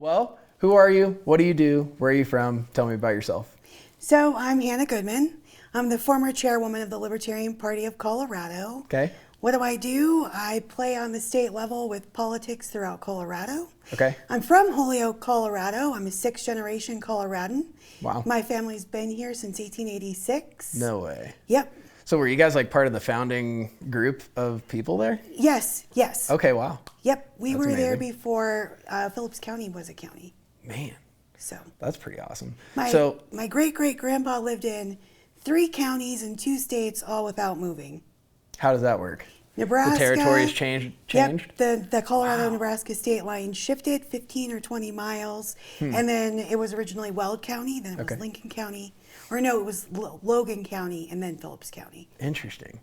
Well, who are you? What do you do? Where are you from? Tell me about yourself. So I'm Hannah Goodman. I'm the former chairwoman of the Libertarian Party of Colorado. Okay. What do? I play on the state level with politics throughout Colorado. Okay. I'm from Holyoke, Colorado. I'm a sixth-generation Coloradan. Wow. My family's been here since 1886. No way. Yep. So were you guys like part of the founding group of people there? Yes. Okay, wow. Yep. We That's were there amazing. before Phillips County was a county. Man, So that's pretty awesome. my great-great-grandpa lived in 3 counties and 2 states, all without moving. How does that work? Nebraska. The territories changed? Yep, the Colorado-Nebraska state line shifted 15 or 20 miles, and then it was originally Weld County, then it was Lincoln County, or no, it was Logan County, and then Phillips County. Interesting.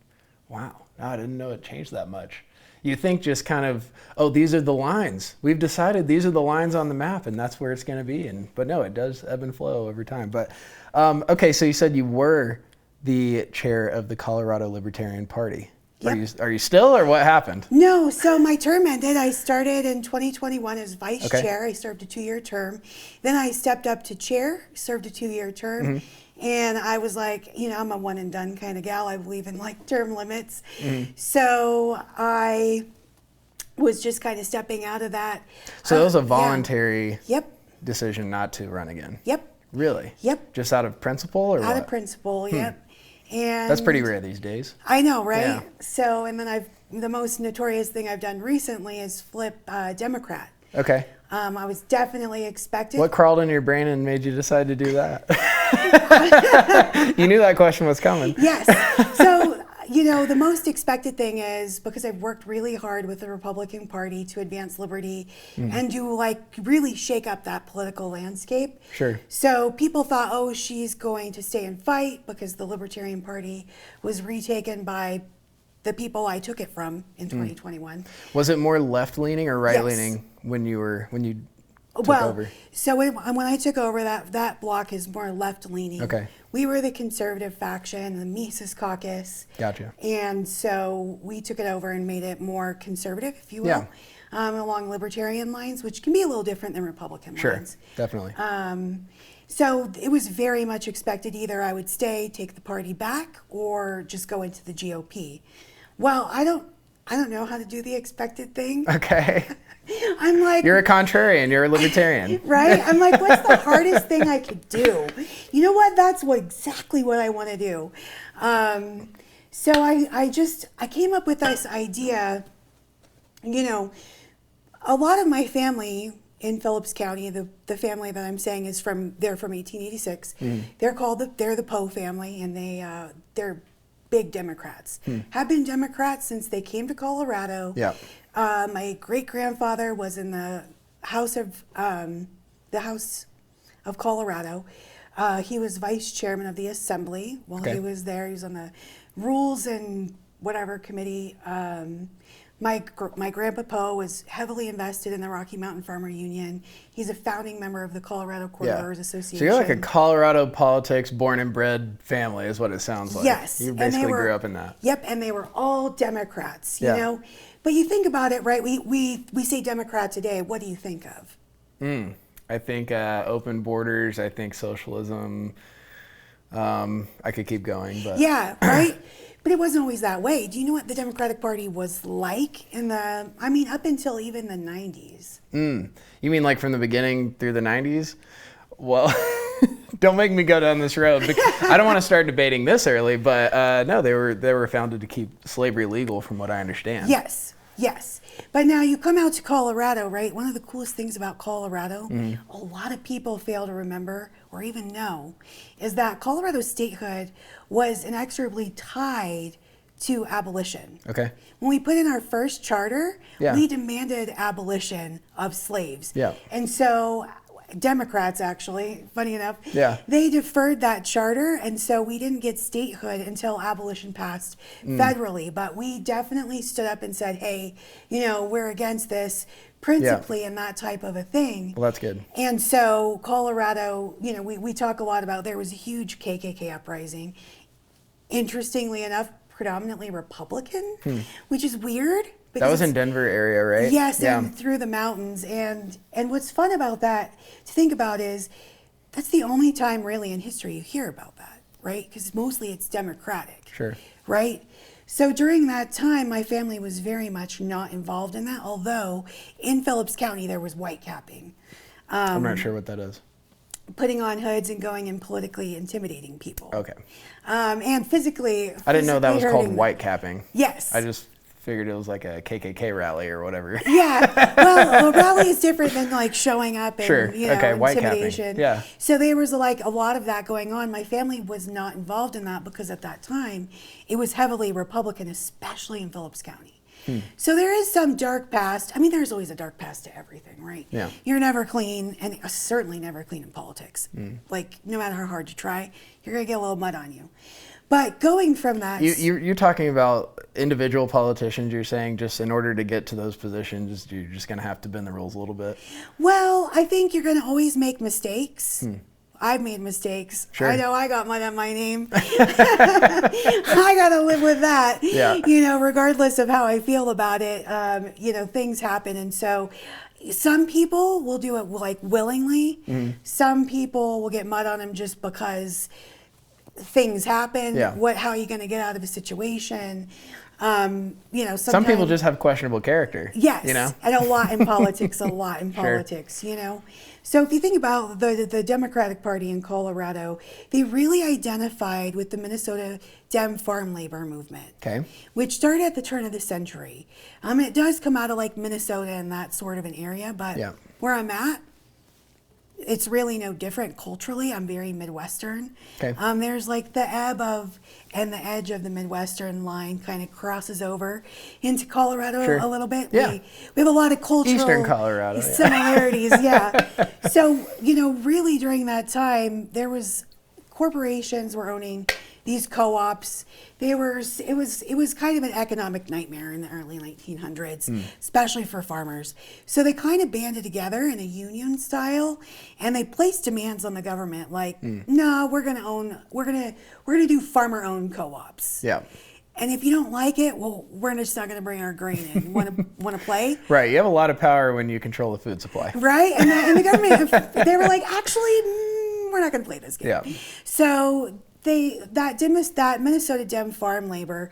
Wow. No, I didn't know it changed that much. You think just kind of, oh, these are the lines. We've decided these are the lines on the map, and that's where it's going to be. But no, it does ebb and flow over time. But okay, so you said you were the chair of the Colorado Libertarian Party. Yep. Are you still, or what happened? No, so my term ended. I started in 2021 as vice chair. I served a 2-year term. Then I stepped up to chair, served a 2-year term. And I was like, I'm a one and done kind of gal. I believe in like term limits. So I was just kind of stepping out of that. So that was a voluntary Yep. decision not to run again? Yep. Really? Yep. Just out of principle, or Out what? of principle, yep. And That's pretty rare these days. I know, right? Yeah. So, and then the most notorious thing I've done recently is flip Democrat. Okay. I was definitely expected. What crawled into your brain and made you decide to do that? You knew that question was coming. Yes. So, the most expected thing is, because I've worked really hard with the Republican Party to advance liberty and to really shake up that political landscape. Sure. So people thought, oh, she's going to stay and fight because the Libertarian Party was retaken by the people I took it from in 2021. Was it more left-leaning or right-leaning when you took over? So when I took over, that block is more left-leaning. Okay. We were the conservative faction, the Chainsaw Caucus. Gotcha. And so we took it over and made it more conservative, if you will, along libertarian lines, which can be a little different than Republican lines. Sure, definitely. So it was very much expected either I would stay, take the party back, or just go into the GOP. Well, I don't know how to do the expected thing. Okay. I'm like, You're a contrarian. You're a libertarian. right? I'm like, what's the hardest thing I could do? You know what? That's exactly what I want to do. So I came up with this idea. A lot of my family in Phillips County, the family that I'm saying is they're from 1886. They're the Poe family, and they're big Democrats. Have been Democrats since they came to Colorado. Yeah. My great-grandfather was in the House of Colorado. He was vice chairman of the Assembly while he was there. He was on the Rules and whatever committee. My grandpa Poe was heavily invested in the Rocky Mountain Farmer Union. He's a founding member of the Colorado Corridors Association. So you're like a Colorado politics born and bred family is what it sounds like. Yes. You basically grew up in that. Yep, and they were all Democrats, you know. But you think about it, right? We say Democrat today. What do you think of? I think open borders. I think socialism. I could keep going, but yeah, right. But it wasn't always that way. Do you know what the Democratic Party was like up until even the 90s? You mean like from the beginning through the 90s? Well, don't make me go down this road. I don't want to start debating this early, but no, they were founded to keep slavery legal, from what I understand. Yes. But now you come out to Colorado, right? One of the coolest things about Colorado, a lot of people fail to remember or even know, is that Colorado statehood was inexorably tied to abolition. Okay. When we put in our first charter, Yeah. we demanded abolition of slaves. Yeah. And so Democrats, actually, funny enough, Yeah. they deferred that charter, and so we didn't get statehood until abolition passed federally. But we definitely stood up and said, hey, we're against this, principally, and that type of a thing. Well, that's good. And so Colorado, we talk a lot about, there was a huge KKK uprising. Interestingly enough, predominantly Republican, which is weird That was in Denver area, right? Yes, Yeah. and through the mountains. And what's fun about that to think about is that's the only time really in history you hear about that, right? Because mostly it's Democratic. Sure. Right? So during that time, my family was very much not involved in that, although in Phillips County there was white capping. I'm not sure what that is. Putting on hoods and going and politically intimidating people. Okay. And physically. I didn't know that was called hurting white capping. Yes. I just figured it was like a KKK rally or whatever. Yeah. Well, a rally is different than like showing up and Sure. Okay, white capping. intimidation. Yeah. So there was like a lot of that going on. My family was not involved in that because at that time it was heavily Republican, especially in Phillips County. So there is some dark past. I mean, there's always a dark past to everything, right? Yeah. You're never clean, and certainly never clean in politics. Like, no matter how hard you try, you're going to get a little mud on you. But going from that... You're talking about individual politicians, you're saying just in order to get to those positions, you're just going to have to bend the rules a little bit? Well, I think you're going to always make mistakes. I've made mistakes. Sure. I know I got mud on my name. I got to live with that. Yeah. You know, regardless of how I feel about it, you know, things happen. And so some people will do it like willingly. Some people will get mud on them just because things happen. Yeah. How are you going to get out of a situation? You know, Some people just have questionable character. Yes, you know? and a lot in politics, Sure. politics, you know. So if you think about the Democratic Party in Colorado, they really identified with the Minnesota Dem farm labor movement, Okay. which started at the turn of the century. It does come out of like Minnesota and that sort of an area, but Yeah. where I'm at, it's really no different culturally. I'm very Midwestern. Okay. There's like the ebb of and the edge of the Midwestern line kind of crosses over into Colorado Sure. a little bit. Yeah. We have a lot of cultural Eastern Colorado, yeah. similarities. Yeah. So, you know, really during that time, there was corporations were owning these co-ops. It was kind of an economic nightmare in the early 1900s, especially for farmers. So they kind of banded together in a union style, and they placed demands on the government like, no, we're gonna do farmer-owned co-ops. Yeah. And if you don't like it, well, we're just not gonna bring our grain in. Want to play? Right. You have a lot of power when you control the food supply. Right? And the government, they were like, actually, we're not gonna play this game. Yeah. So that Minnesota Dem farm labor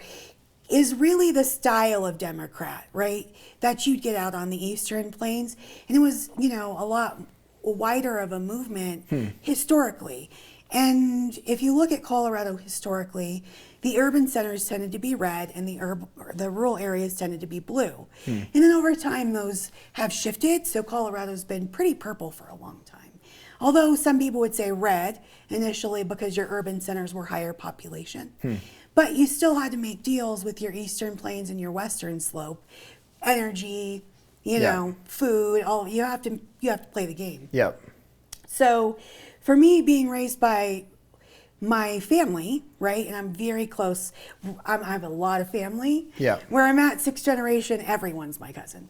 is really the style of Democrat, right? That you'd get out on the Eastern Plains. And it was, you know, a lot wider of a movement historically. And if you look at Colorado historically, the urban centers tended to be red and the rural areas tended to be blue. And then over time, those have shifted. So Colorado's been pretty purple for a long time. Although some people would say red initially because your urban centers were higher population. But you still had to make deals with your Eastern Plains and your Western Slope. Energy, you know, food, all you have to play the game. Yep. So for me, being raised by my family, right, and I'm very close, I have a lot of family. Yeah. Where I'm at, sixth generation, everyone's my cousin.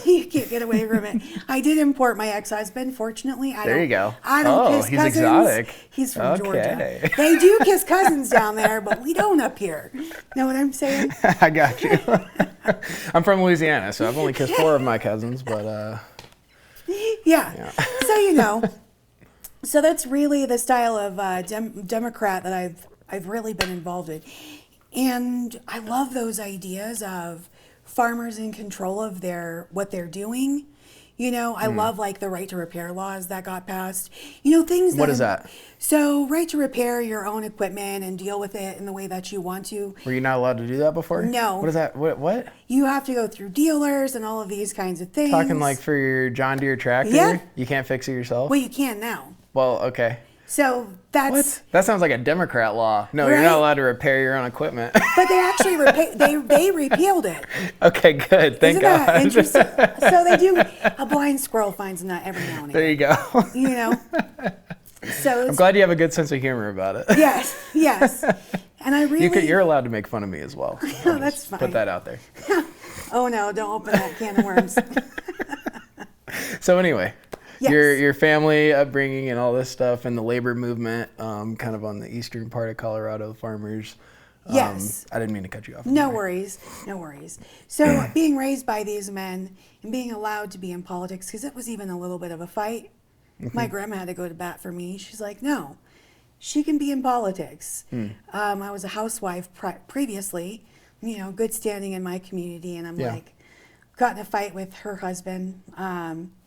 You can't get away from it. I did import my ex-husband, fortunately. There you go. I don't kiss he's cousins. exotic. He's from Georgia. Okay. They do kiss cousins down there, but we don't up here. Know what I'm saying? I got you. I'm from Louisiana, so I've only kissed 4 of my cousins, but Yeah. So, you know. So that's really the style of Democrat that I've really been involved in. And I love those ideas of farmers in control of what they're doing. You know, I love like the right to repair laws that got passed. You know, things that... What is that? So right to repair your own equipment and deal with it in the way that you want to. Were you not allowed to do that before? No. What is that? What? You have to go through dealers and all of these kinds of things. Talking like for your John Deere tractor? Yeah. You can't fix it yourself? Well, you can now. Well, okay. So that's... What? That sounds like a Democrat law. No, you're Right? not allowed to repair your own equipment. But they actually they repealed it. Okay, good. Thank Isn't God. that interesting? So they do. A blind squirrel finds a nut every now and There again. you go. You know. So I'm it's, glad you have a good sense of humor about it. yes. And I really. You're allowed to make fun of me as well. Oh, that's fine. Put that out there. Oh no! Don't open that can of worms. So anyway, Yes. your family upbringing and all this stuff and the labor movement, kind of on the eastern part of Colorado, farmers. Yes. I didn't mean to cut you off. No worries. No worries. So being raised by these men and being allowed to be in politics, because it was even a little bit of a fight. My grandma had to go to bat for me. She's like, no, she can be in politics. I was a housewife previously, good standing in my community. And I'm like, got in a fight with her husband,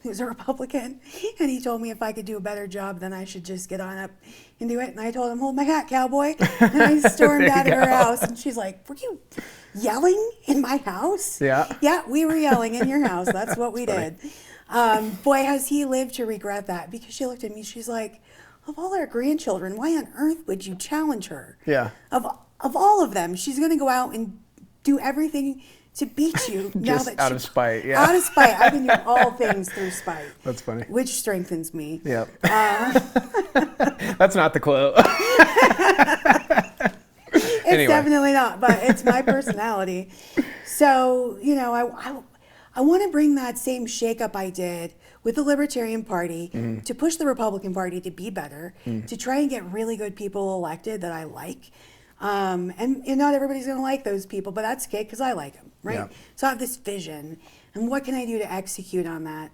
who's a Republican. And he told me if I could do a better job, then I should just get on up and do it. And I told him, hold my hat, cowboy. And I stormed out of her house. And she's like, were you yelling in my house? Yeah. Yeah, we were yelling in your house. That's what we did. Boy, has he lived to regret that, because she looked at me, she's like, of all our grandchildren, why on earth would you challenge her? Yeah. Of all of them, she's going to go out and do everything to beat you. Just out of spite, yeah. Out of spite. I can do all things through spite. That's funny. Which strengthens me. Yep. That's not the quote. It's anyway. Definitely not, but it's my personality. So, I want to bring that same shakeup I did with the Libertarian Party to push the Republican Party to be better, to try and get really good people elected that I like. And not everybody's going to like those people, but that's okay because I like them, right? Yeah. So I have this vision, and what can I do to execute on that?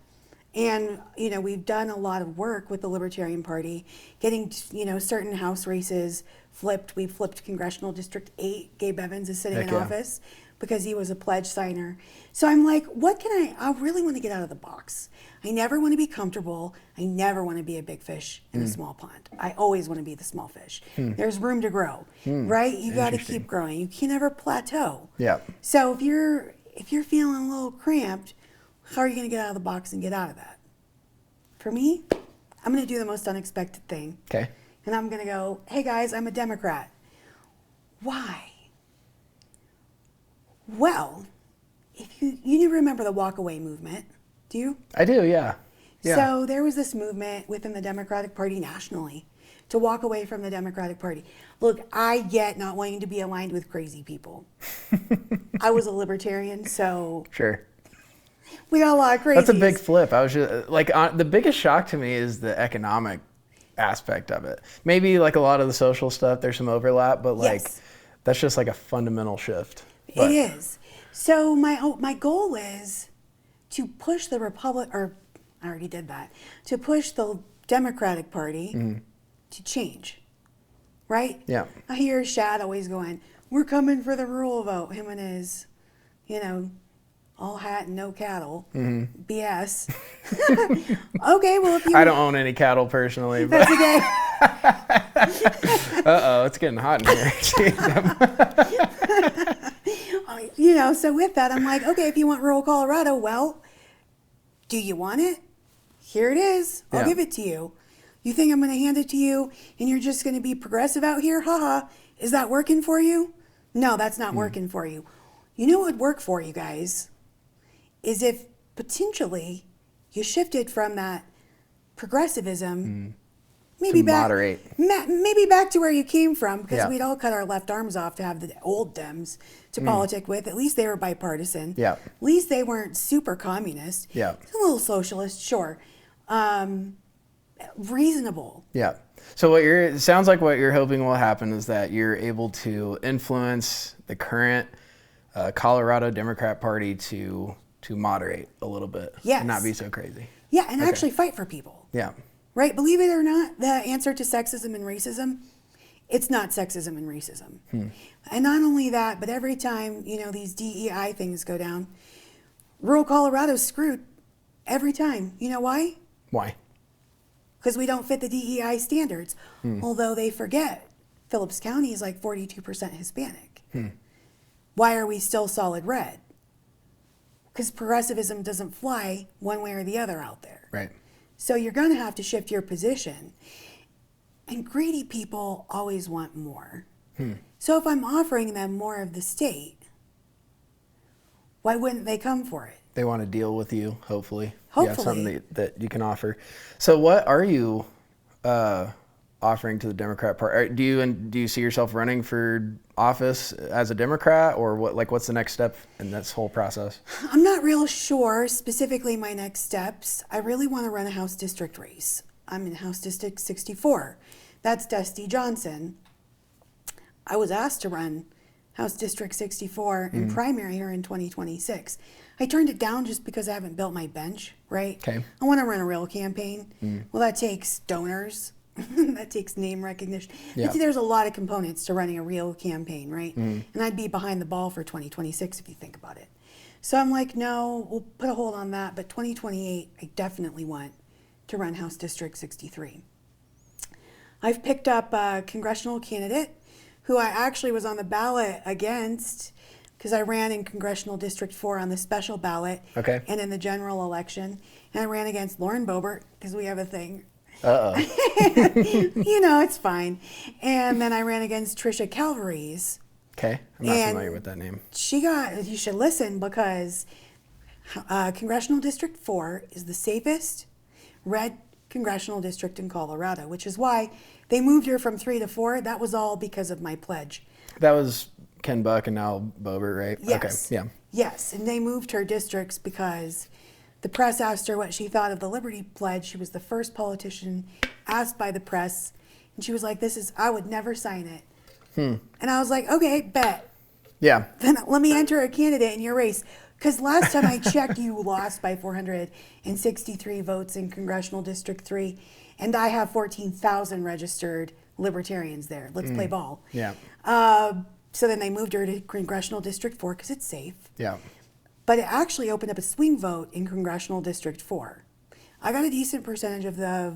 And, we've done a lot of work with the Libertarian Party, getting, certain House races flipped. We flipped Congressional District 8. Gabe Evans is sitting in office because he was a pledge signer. So I'm like, I really want to get out of the box. I never want to be comfortable. I never want to be a big fish in a small pond. I always want to be the small fish. There's room to grow, right? You got to keep growing. You can never plateau. Yeah. So if you're feeling a little cramped, how are you going to get out of the box and get out of that? For me, I'm going to do the most unexpected thing. Okay. And I'm going to go, hey guys, I'm a Democrat. Why? Well, if you remember the walkaway movement, do you? I do, yeah. So there was this movement within the Democratic Party nationally to walk away from the Democratic Party. Look, I get not wanting to be aligned with crazy people. I was a libertarian, so sure. We got a lot of crazies. That's a big flip. I was just the biggest shock to me is the economic aspect of it. Maybe like a lot of the social stuff, there's some overlap, but that's just like a fundamental shift. It is. So my goal is to push the I already did that, to push the Democratic Party to change, right? Yeah. I hear Shad always going, we're coming for the rural vote, him and his, all hat and no cattle, BS. Okay, well, if you... I don't own any cattle personally, but... That's okay. Uh-oh, it's getting hot in here. So with that, I'm like, okay, if you want rural Colorado, well, do you want it? Here it is. I'll give it to you. You think I'm going to hand it to you and you're just going to be progressive out here? Haha. Is that working for you? No, that's not working for you. You know what would work for you guys is if potentially you shifted from that progressivism maybe back to where you came from, because we'd all cut our left arms off to have the old Dems to politic with. At least they were bipartisan. Yeah. At least they weren't super communist. Yeah. A little socialist, sure. Reasonable. Yeah. So it sounds like what you're hoping will happen is that you're able to influence the current Colorado Democrat Party to moderate a little bit. Yes. And not be so crazy. Yeah, and actually fight for people. Yeah. Right? Believe it or not, the answer to sexism and racism, it's not sexism and racism. And not only that, but every time, these DEI things go down, rural Colorado's screwed every time. You know why? Why? Because we don't fit the DEI standards. Although they forget Phillips County is like 42% Hispanic. Why are we still solid red? Because progressivism doesn't fly one way or the other out there. Right. So you're going to have to shift your position. And greedy people always want more. So if I'm offering them more of the state, why wouldn't they come for it? They want to deal with you, hopefully. Hopefully. You have something that you can offer. So what are you offering to the Democrat Party? Do you see yourself running for office as a Democrat, or what's the next step in this whole process? I'm not real sure specifically my next steps. I really want to run a House District race. I'm in House District 64. That's Dusty Johnson. I was asked to run House District 64 and primary her in 2026. I turned it down just because I haven't built my bench, right? Okay. I want to run a real campaign. Well, that takes donors. That takes name recognition. Yeah. There's a lot of components to running a real campaign, right? And I'd be behind the ball for 2026 if you think about it. So I'm like, no, we'll put a hold on that. But 2028, I definitely want to run House District 63. I've picked up a congressional candidate who I actually was on the ballot against because I ran in Congressional District 4 on the special ballot and in the general election. And I ran against Lauren Boebert because we have a thing. Uh-oh. It's fine. And then I ran against Tricia Calvaries. Okay. I'm not familiar with that name. You should listen because Congressional District 4 is the safest red congressional district in Colorado, which is why they moved her from 3 to 4. That was all because of my pledge. That was Ken Buck and now Boebert, right? Yes. Okay. Yeah. Yes, and they moved her districts because the press asked her what she thought of the Liberty Pledge. She was the first politician asked by the press, and she was like, I would never sign it. And I was like, okay, bet. Yeah. Then let me enter a candidate in your race. Because last time I checked, you lost by 463 votes in Congressional District 3, and I have 14,000 registered Libertarians there. Let's play ball. Yeah. So then they moved her to Congressional District 4 because it's safe. Yeah. But it actually opened up a swing vote in Congressional District 4. I got a decent percentage of the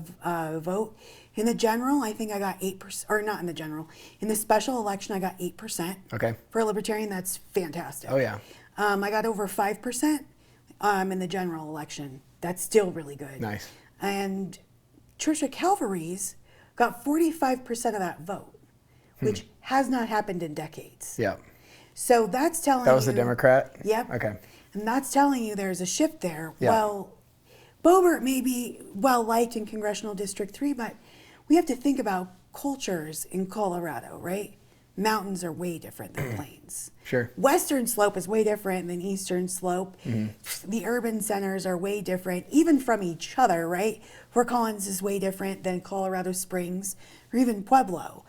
vote. In the general, I think I got 8%, or not in the general. In the special election, I got 8%. Okay. For a Libertarian, that's fantastic. Oh, yeah. I got over 5% in the general election. That's still really good. Nice. And Tricia Calvaries got 45% of that vote, which has not happened in decades. Yeah. So that's telling you... That was the Democrat? Yep. Okay. And that's telling you there's a shift there. Yeah. Well, Boebert may be well-liked in Congressional District 3, but we have to think about cultures in Colorado, right? Mountains are way different than plains. Sure. Western slope is way different than eastern slope. The urban centers are way different, even from each other, right? Fort Collins is way different than Colorado Springs or even Pueblo.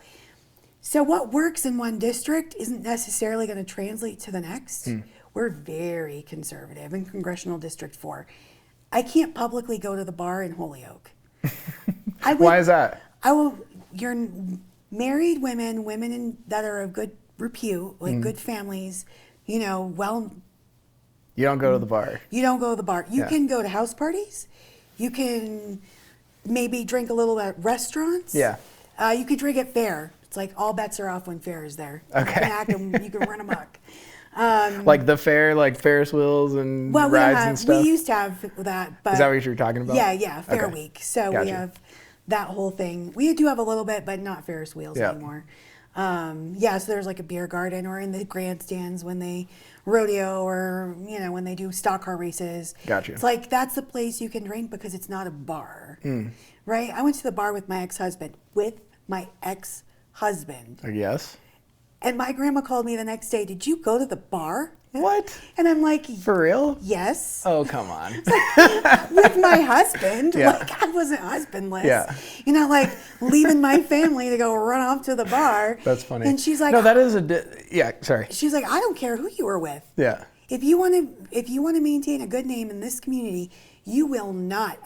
So what works in one district isn't necessarily going to translate to the next. We're very conservative in Congressional District 4. I can't publicly go to the bar in Holyoke. Why is that? You're married women that are of good repute, like good families, well. You don't go to the bar. You don't go to the bar. You can go to house parties. You can maybe drink a little at restaurants. Yeah. You could drink at fair. It's like all bets are off when fair is there. Okay. You can act and you can run amok. Like the fair, like Ferris wheels and rides and stuff? We used to have that. But is that what you're talking about? Yeah, Fair Week. So Gotcha. we have that whole thing. We do have a little bit, but not Ferris wheels anymore. So there's like a beer garden or in the grandstands when they rodeo or, when they do stock car races. Gotcha. It's like that's the place you can drink because it's not a bar, right? I went to the bar with my ex-husband. Yes. And my grandma called me the next day, did you go to the bar? What? And I'm like, For real? yes. Oh, come on. With my husband. Yeah. Like, I wasn't husbandless. Yeah. Like leaving my family to go run off to the bar. That's funny. And she's like, no, that is sorry. She's like, I don't care who you were with. Yeah. If you want to maintain a good name in this community, you will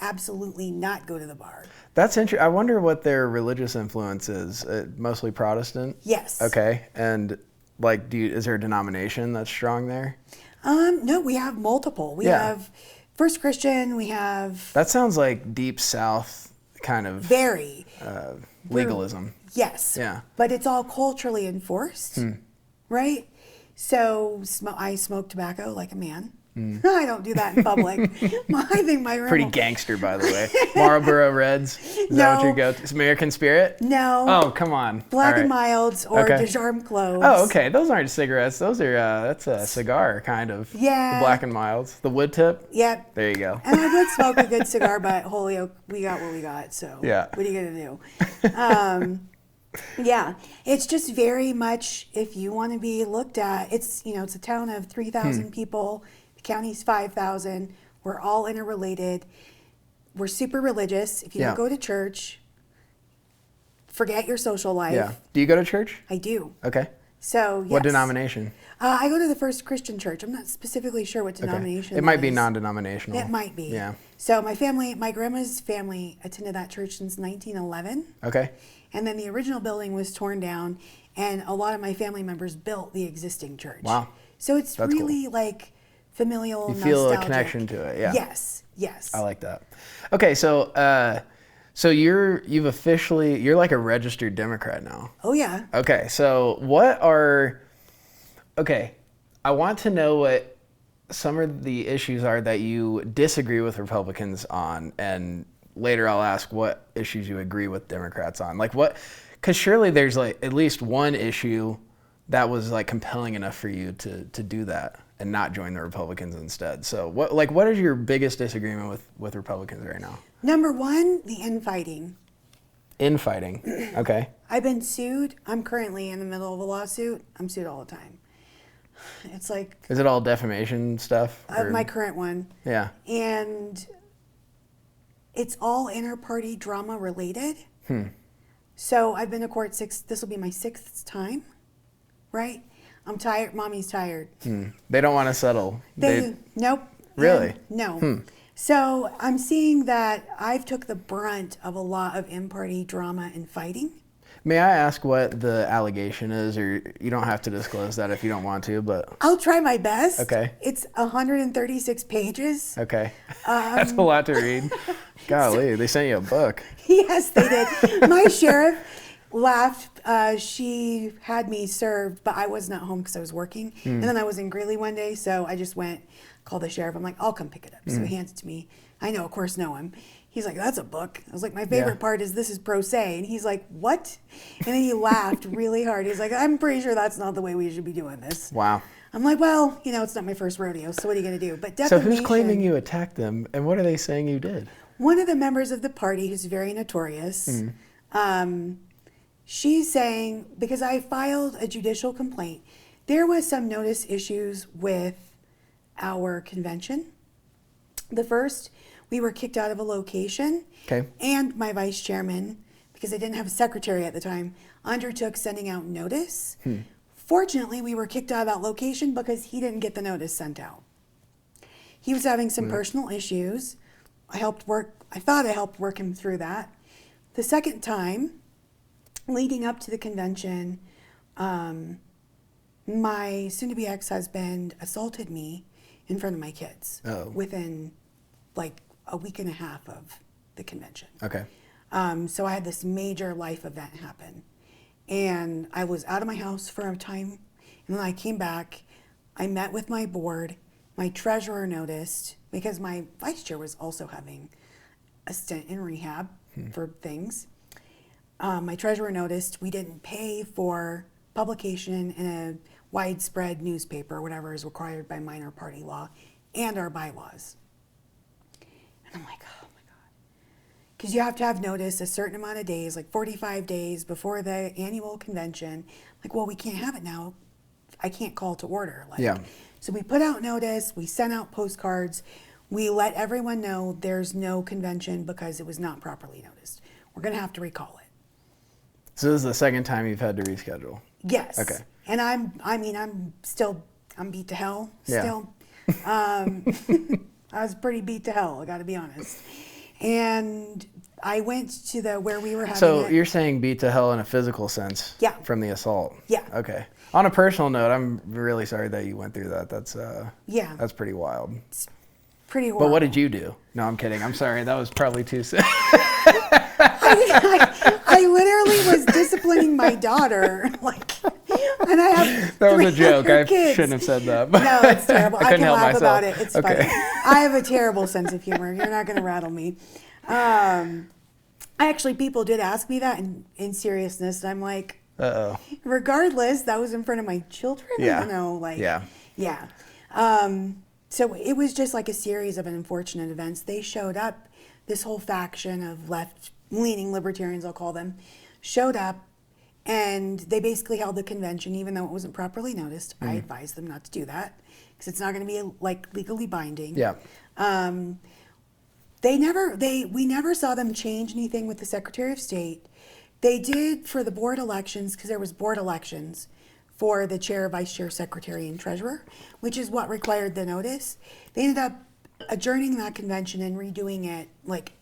absolutely not go to the bar. That's interesting. I wonder what their religious influence is. Mostly Protestant? Yes. Okay. And is there a denomination that's strong there? No, we have multiple. We have First Christian, we have... That sounds like deep South kind of... Very. Legalism. Yes. Yeah. But it's all culturally enforced, right? So I smoke tobacco like a man. I don't do that in public. I think my grandma... Pretty gangster, by the way. Marlboro Reds. Is that what you go to? American Spirit? No. Oh, come on. Black All and right. Milds or Desarm Cloves. Oh, okay. Those aren't cigarettes. Those are, that's a cigar, kind of. Yeah. The Black and Milds. The wood tip? Yep. There you go. And I would smoke a good cigar, but Holyoke, we got what we got, so Yeah. what are you going to do? Yeah, it's just very much, if you want to be looked at, it's a town of 3,000 people. The county's 5,000. We're all interrelated. We're super religious. If you don't go to church, forget your social life. Yeah. Do you go to church? I do. Okay. So yes. What denomination? I go to the First Christian Church. I'm not specifically sure what denomination. It might be non-denominational. It might be. Yeah. So my grandma's family attended that church since 1911. Okay. And then the original building was torn down, and a lot of my family members built the existing church. Wow. So it's That's really like familial, you feel nostalgic. a connection to it. Yeah. Yes. I like that. Okay, so you're like a registered Democrat now. Oh yeah. Okay, so I want to know what some of the issues are that you disagree with Republicans on, and later I'll ask what issues you agree with Democrats on. Like what, because surely there's like at least one issue that was like compelling enough for you to do that and not join the Republicans instead. So what is your biggest disagreement with Republicans right now? Number one, the infighting. Infighting, okay. I've been sued. I'm currently in the middle of a lawsuit. I'm sued all the time. It's like... Is it all defamation stuff? My current one. Yeah. And it's all inter-party drama related. So I've been to court this will be my 6th time, right? I'm tired. Mommy's tired. They don't want to settle. Nope. Really? No. So I'm seeing that I've took the brunt of a lot of in-party drama and fighting. May I ask what the allegation is, or you don't have to disclose that if you don't want to, but... I'll try my best. Okay. It's 136 pages. Okay. That's a lot to read. Golly, they sent you a book. Yes, they did. My sheriff laughed. She had me served, but I was not home because I was working. And then I was in Greeley one day, so I just went, called the sheriff. I'm like, I'll come pick it up. So he hands it to me. I know, of course, know him. He's like, that's a book. I was like, my favorite part is this is pro se. And he's like, what? And then he laughed really hard. He's like, I'm pretty sure that's not the way we should be doing this. Wow. I'm like, well, it's not my first rodeo, so what are you going to do? But defamation. So who's claiming you attacked them, and what are they saying you did? One of the members of the party who's very notorious, she's saying, because I filed a judicial complaint, there was some notice issues with our convention. The first, we were kicked out of a location, and my vice chairman, because I didn't have a secretary at the time, undertook sending out notice. Fortunately, we were kicked out of that location because he didn't get the notice sent out. He was having some personal issues. I thought I helped work him through that. The second time, leading up to the convention, my soon-to-be ex-husband assaulted me in front of my kids within like a week and a half of the convention. Okay. So I had this major life event happen. And I was out of my house for a time. And then I came back. I met with my board. My treasurer noticed, because my vice chair was also having a stint in rehab for things. My treasurer noticed we didn't pay for publication in a widespread newspaper, whatever is required by minor party law and our bylaws. And I'm like, oh my God. Because you have to have notice a certain amount of days, like 45 days before the annual convention. Like, well, we can't have it now. I can't call to order. So we put out notice, we sent out postcards, we let everyone know there's no convention because it was not properly noticed. We're going to have to recall it. So this is the second time you've had to reschedule? Yes. Okay. And I'm beat to hell still. I was pretty beat to hell, I got to be honest. And I went to where we were having So you're saying beat to hell in a physical sense? Yeah. From the assault? Yeah. Okay. On a personal note, I'm really sorry that you went through that. That's pretty wild. It's pretty horrible. But what did you do? No, I'm kidding. I'm sorry. That was probably too soon. I literally was disciplining my daughter, and I have that was a joke. I kids. shouldn't have said that. No, it's terrible. I can laugh myself. about it. It's funny. I have a terrible sense of humor. You're not going to rattle me. People did ask me that in seriousness, and I'm like, regardless, that was in front of my children. Yeah. Yeah. So it was just like a series of unfortunate events. They showed up. This whole faction of left-leaning libertarians, I'll call them, showed up, and they basically held the convention, even though it wasn't properly noticed. I advised them not to do that because it's not going to be legally binding. Yeah. We never saw them change anything with the Secretary of State. They did for the board elections, because there was board elections for the chair, vice chair, secretary, and treasurer, which is what required the notice. They ended up adjourning that convention and redoing it, like,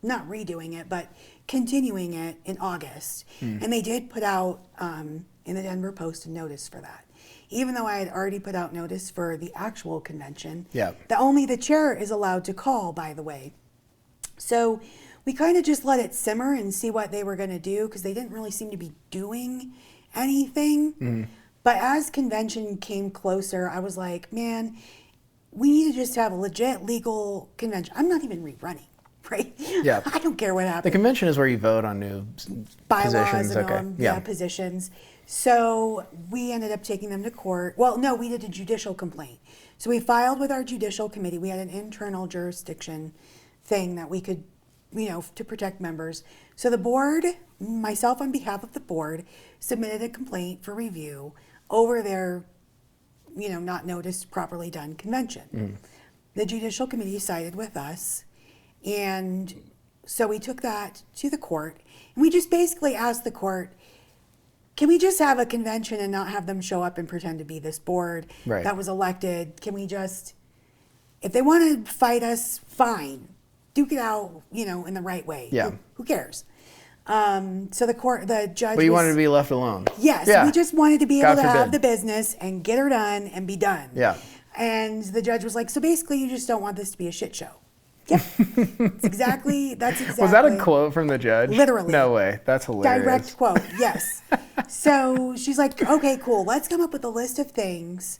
not redoing it, but continuing it in August. And they did put out in the Denver Post a notice for that. Even though I had already put out notice for the actual convention, only the chair is allowed to call, by the way. So we kind of just let it simmer and see what they were going to do, because they didn't really seem to be doing anything. But as convention came closer, I was like, man, we need to just have a legit legal convention. I'm not even rerunning, right? Yeah. I don't care what happens. The convention is where you vote on new bylaws positions. and positions. So we ended up taking them to court. Well, no, we did a judicial complaint. So we filed with our judicial committee. We had an internal jurisdiction thing that we could, to protect members. So the board, myself on behalf of the board, submitted a complaint for review over their, not noticed, properly done convention. The judicial committee sided with us. And so we took that to the court. And we just basically asked the court, can we just have a convention and not have them show up and pretend to be this board that was elected? Can we just, if they want to fight us, fine. Duke it out, in the right way. Yeah. Who cares? So the judge. But you wanted to be left alone. Yes. Yeah. We just wanted to be able God to have forbid. the business and get her done and be done. Yeah. And the judge was like, so basically you just don't want this to be a shit show. Yep. That's exactly. Was that a quote from the judge? Literally. No way. That's hilarious. Direct quote, yes. So she's like, okay, cool. Let's come up with a list of things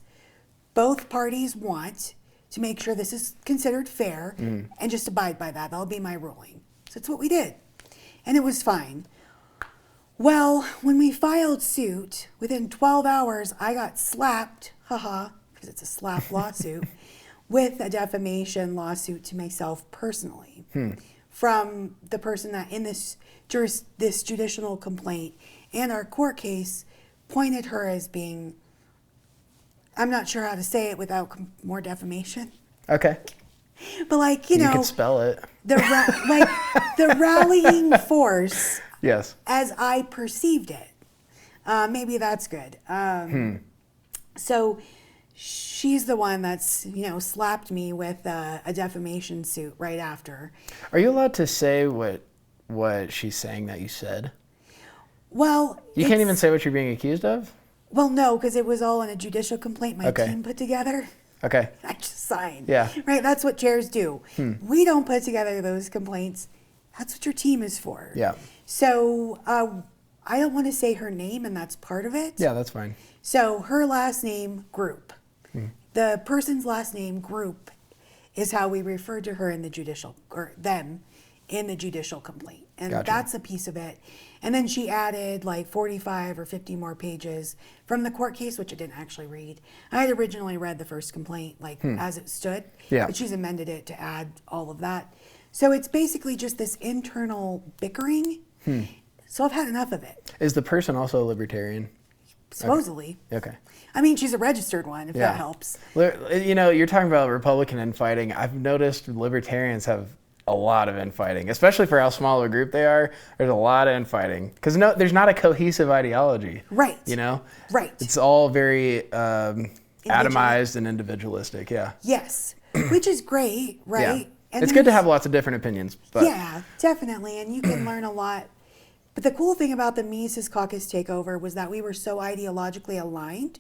both parties want to make sure this is considered fair and just abide by that. That'll be my ruling. So that's what we did. And it was fine. Well, when we filed suit, within 12 hours, I got slapped, because it's a slap lawsuit, with a defamation lawsuit to myself personally from the person that in this judicial complaint and our court case pointed her as being, I'm not sure how to say it without more defamation. Okay. But you could spell it. The rallying force. Yes. As I perceived it. Maybe that's good. So she's the one that's, slapped me with a defamation suit right after. Are you allowed to say what she's saying that you said? Well, you can't even say what you're being accused of? Well, no, because it was all in a judicial complaint my team put together. Okay. I just signed. Yeah. Right, that's what chairs do. We don't put together those complaints. That's what your team is for. Yeah. So I don't want to say her name, and that's part of it. Yeah, that's fine. So her last name, Group. The person's last name, Group, is how we refer to her in the judicial, or them, in the judicial complaint. And that's a piece of it. And then she added like 45 or 50 more pages from the court case, which I didn't actually read. I had originally read the first complaint as it stood, but she's amended it to add all of that. So it's basically just this internal bickering. So I've had enough of it. Is the person also a libertarian? Supposedly. Okay. I mean, she's a registered one, if that helps. You're talking about Republican infighting. I've noticed libertarians have a lot of infighting, especially for how small a group they are. There's a lot of infighting because there's not a cohesive ideology. Right. Right. It's all very atomized and individualistic. Yeah. Yes, which is great, right? Yeah. It's good to have lots of different opinions. But. Yeah, definitely, and you can learn a lot. But the cool thing about the Mises Caucus takeover was that we were so ideologically aligned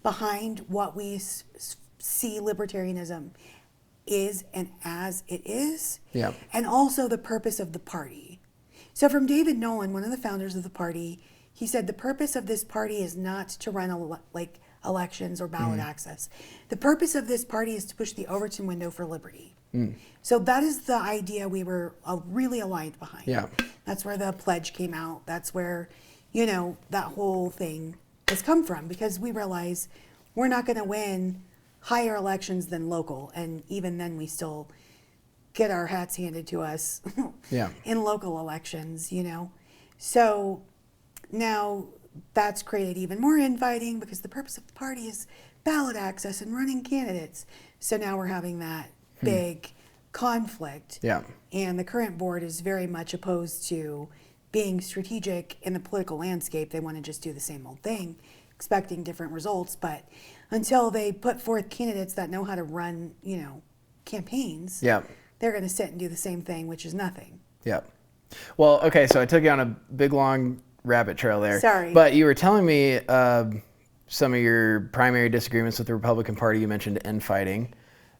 behind what we see libertarianism is and as it is, and also the purpose of the party. So from David Nolan, one of the founders of the party, he said the purpose of this party is not to run elections or ballot access. The purpose of this party is to push the Overton window for liberty. So that is the idea we were really aligned behind. Yeah. That's where the pledge came out. That's where, that whole thing has come from, because we realize we're not going to win higher elections than local. And even then we still get our hats handed to us in local elections, So now that's created even more infighting, because the purpose of the party is ballot access and running candidates. So now we're having that big conflict. Yeah. And the current board is very much opposed to being strategic in the political landscape. They want to just do the same old thing, expecting different results. But until they put forth candidates that know how to run, campaigns, they're going to sit and do the same thing, which is nothing. Yep. Well, okay, so I took you on a big, long rabbit trail there. Sorry. But you were telling me some of your primary disagreements with the Republican Party. You mentioned infighting.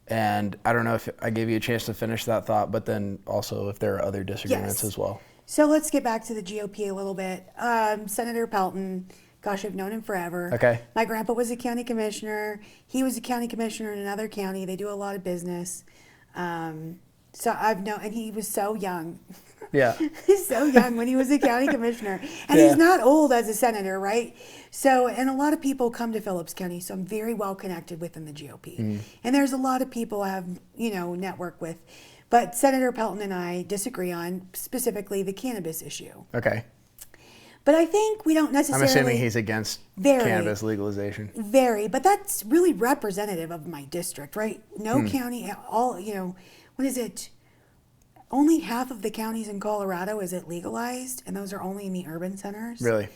And I don't know if I gave you a chance to finish that thought, but then also if there are other disagreements as well. So let's get back to the GOP a little bit. Senator Pelton, gosh, I've known him forever. Okay. My grandpa was a county commissioner. He was a county commissioner in another county. They do a lot of business. So I've known, and he was so young. Yeah. He's so young when he was a county commissioner. And he's not old as a senator, right? So, and a lot of people come to Phillips County, so I'm very well connected within the GOP. And there's a lot of people I have, network with. But Senator Pelton and I disagree on specifically the cannabis issue. Okay. But I think we don't necessarily... I'm assuming he's against cannabis legalization. Very, but that's really representative of my district, right? No county, what is it? Only half of the counties in Colorado is it legalized, and those are only in the urban centers. Really?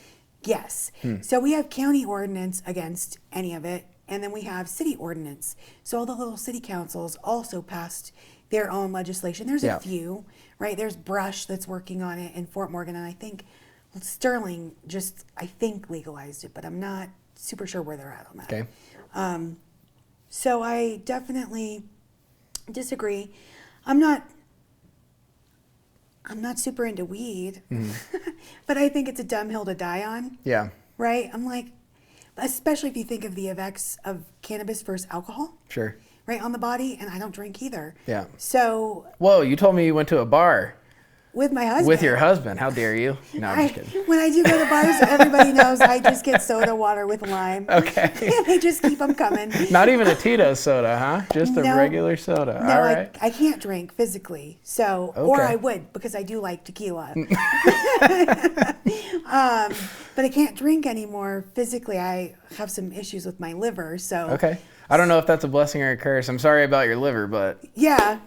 Yes. So we have county ordinance against any of it, and then we have city ordinance. So all the little city councils also passed their own legislation. There's a few, right? There's Brush that's working on it in Fort Morgan, and I think Sterling I think legalized it, but I'm not super sure where they're at on that. Okay. So I definitely disagree. I'm not super into weed, but I think it's a dumb hill to die on. Yeah. Right? I'm like, especially if you think of the effects of cannabis versus alcohol. Sure. Right, on the body, and I don't drink either. Yeah. So. Whoa, you told me you went to a bar. With my husband. With your husband. How dare you? No, I'm just kidding. When I do go to bars, everybody knows I just get soda water with lime. Okay. And they just keep them coming. Not even a Tito's soda, huh? Just a regular soda. No, all right. I can't drink physically. So, or I would, because I do like tequila. But I can't drink anymore physically. I have some issues with my liver, so. Okay. I don't know if that's a blessing or a curse. I'm sorry about your liver, but. Yeah.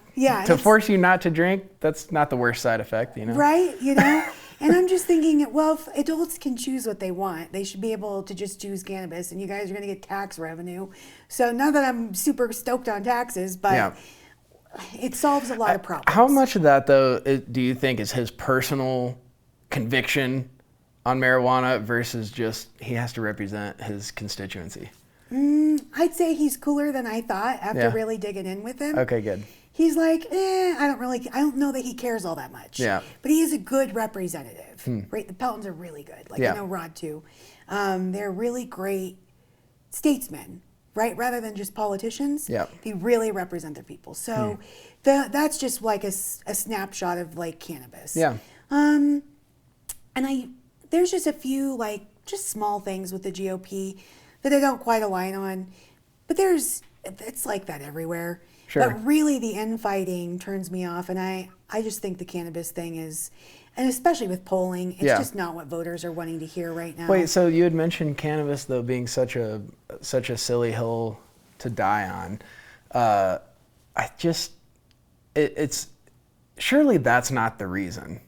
To force you not to drink, that's not the worst side effect, Right, And I'm just thinking, well, if adults can choose what they want, they should be able to just choose cannabis, and you guys are going to get tax revenue. So not that I'm super stoked on taxes, but it solves a lot of problems. How much of that, though, do you think is his personal conviction on marijuana versus just he has to represent his constituency? I'd say he's cooler than I thought after really digging in with him. Okay, good. He's like, I don't know that he cares all that much. Yeah. But he is a good representative, right? The Peltons are really good. Like, I know Rod too. They're really great statesmen, right? Rather than just politicians. Yeah. They really represent their people. So that's just like a snapshot of like cannabis. Yeah. And there's just a few like just small things with the GOP that I don't quite align on. But it's like that everywhere. Sure. But really the infighting turns me off, and I just think the cannabis thing is, and especially with polling, it's just not what voters are wanting to hear right now. Wait, so you had mentioned cannabis though being such a silly hill to die on. It's surely that's not the reason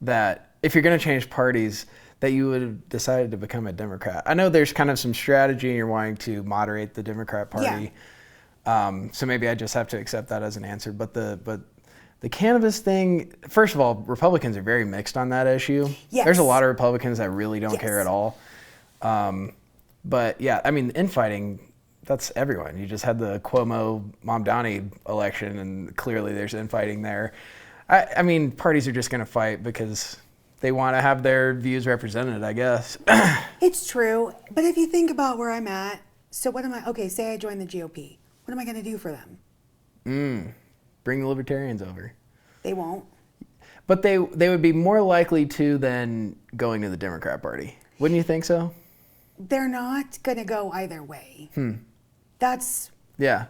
that if you're going to change parties that you would have decided to become a Democrat. I know there's kind of some strategy and you're wanting to moderate the Democrat Party. Yeah. So maybe I just have to accept that as an answer. But the cannabis thing, first of all, Republicans are very mixed on that issue. Yes. There's a lot of Republicans that really don't care at all. But yeah, I mean, infighting, that's everyone. You just had the Cuomo-Mamdani election, and clearly there's infighting there. I mean, parties are just going to fight because they want to have their views represented, I guess. It's true. But if you think about where I'm at, so say I join the GOP. What am I going to do for them? Bring the Libertarians over. They won't. But they would be more likely to than going to the Democrat Party. Wouldn't you think so? They're not going to go either way. That's... Yeah.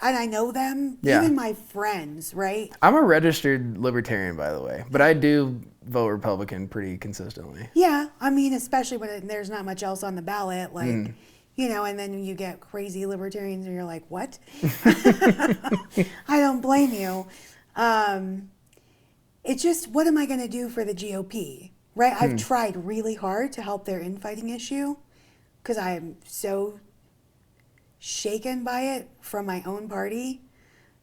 And I know them. Yeah. Even my friends, right? I'm a registered Libertarian, by the way. But I do vote Republican pretty consistently. Yeah. I mean, especially when there's not much else on the ballot. Like... and then you get crazy libertarians and you're like, what? I don't blame you. It's just, what am I going to do for the GOP? Right? I've tried really hard to help their infighting issue, because I am so shaken by it from my own party,